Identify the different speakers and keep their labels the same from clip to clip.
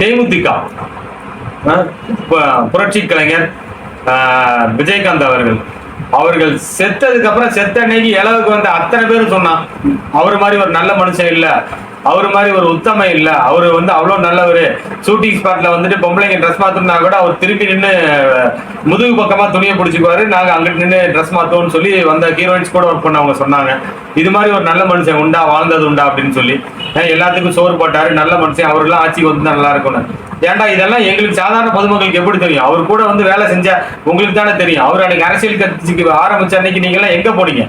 Speaker 1: தேமுதிக புரட்சி கலைஞர் விஜயகாந்த் அவர்கள் செத்ததுக்கு அப்புறம் செத்த அன்னைக்கு இளவுக்கு வந்து அத்தனை பேரும் சொன்னான், அவர் மாதிரி ஒரு நல்ல மனுஷன் இல்ல, அவர் மாதிரி ஒரு உத்தம இல்ல, அவரு வந்து அவ்வளவு நல்லவரு, ஷூட்டிங் ஸ்பாட்ல வந்துட்டு பொம்பளைங்க ட்ரெஸ் மாத்தோம்னா கூட அவர் திருப்பி நின்று முதுகு பக்கமா துணியை பிடிச்சிக்குவாரு, நாங்க அங்கிட்டு நின்று ட்ரெஸ் மாத்தோம்னு சொல்லி வந்த ஹீரோயின்ஸ் கூட ஒர்க் பண்ணவங்க சொன்னாங்க. இது மாதிரி ஒரு நல்ல மனுஷன் உண்டா, வாழ்ந்தது உண்டா அப்படின்னு சொல்லி எல்லாத்துக்கும் சோறு போட்டாரு, நல்ல மனுஷன், அவருக்கெல்லாம் ஆட்சிக்கு வந்து நல்லா இருக்கணும். ஏன்டா இதெல்லாம் எங்களுக்கு சாதாரண பொதுமக்களுக்கு எப்படி தெரியும்? அவர் கூட வந்து வேலை செஞ்சா உங்களுக்கு தானே தெரியும். அவர் அன்னைக்கு அரசியல் கட்சிக்கு ஆரம்பிச்ச அன்னைக்கு நீங்க எல்லாம் எங்க போனீங்க?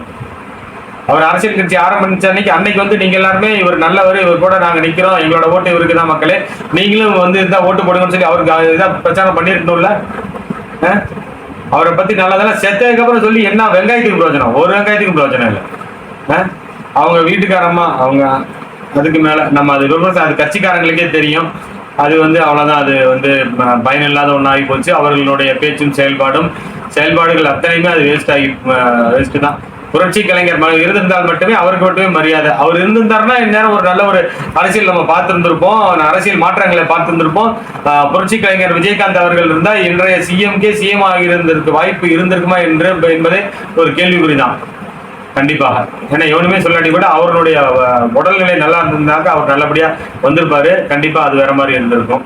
Speaker 1: அவர் அரசியல் கட்சி ஆரம்பிச்ச அன்னைக்கு வந்து நீங்க எல்லாருமே இவர் நல்லவர், இவர் கூட நாங்க நிக்கிறோம், எங்களோட ஓட்டு இவருக்கு தான் மக்களே, நீங்களும் வந்து இதான் ஓட்டு போடுங்கன்னு சொல்லி அவருக்கு இதான் பிரச்சாரம் பண்ணிருக்கணும்ல. அவரை பத்தி நல்லதெல்லாம் செத்ததுக்கு அப்புறம் சொல்லி என்ன வெங்காயத்துக்கு பிரயோஜனம்? ஒரு வெங்காயத்துக்கு பிரயோஜனம் இல்லை. அவங்க வீட்டுக்காரம்மா அவங்க அதுக்கு மேல நம்ம அது அது கட்சிக்காரங்களுக்கே தெரியும். அது வந்து அவ்வளவுதான், அது வந்து பயனில்லாத ஒன்னாகி போச்சு. அவர்களுடைய பேச்சும் செயல்பாடுகள் அத்தனையுமே அது வேஸ்ட் தான். புரட்சி கலைஞர் இருந்திருந்தால் மட்டுமே அவருக்கு மட்டுமே மரியாதை. அவர் இருந்திருந்தாருன்னா இந்நேரம் ஒரு நல்ல ஒரு அரசியல் நம்ம பார்த்திருந்திருப்போம், அரசியல் மாற்றங்களை பார்த்திருந்திருப்போம். புரட்சி கலைஞர் விஜயகாந்த் அவர்கள் இருந்தா இன்றைய சிஎம் ஆகி இருந்திருக்கு வாய்ப்பு இருந்திருக்குமா என்பதே ஒரு கேள்விக்குறிதான் கண்டிப்பாக. ஏன்னா எவனுமே சொல்லாட்டி கூட அவருடைய உடல்நிலை நல்லா இருந்திருந்தாக்க அவர் நல்லபடியா வந்திருப்பாரு, கண்டிப்பா அது வேற மாதிரி இருந்திருக்கும்.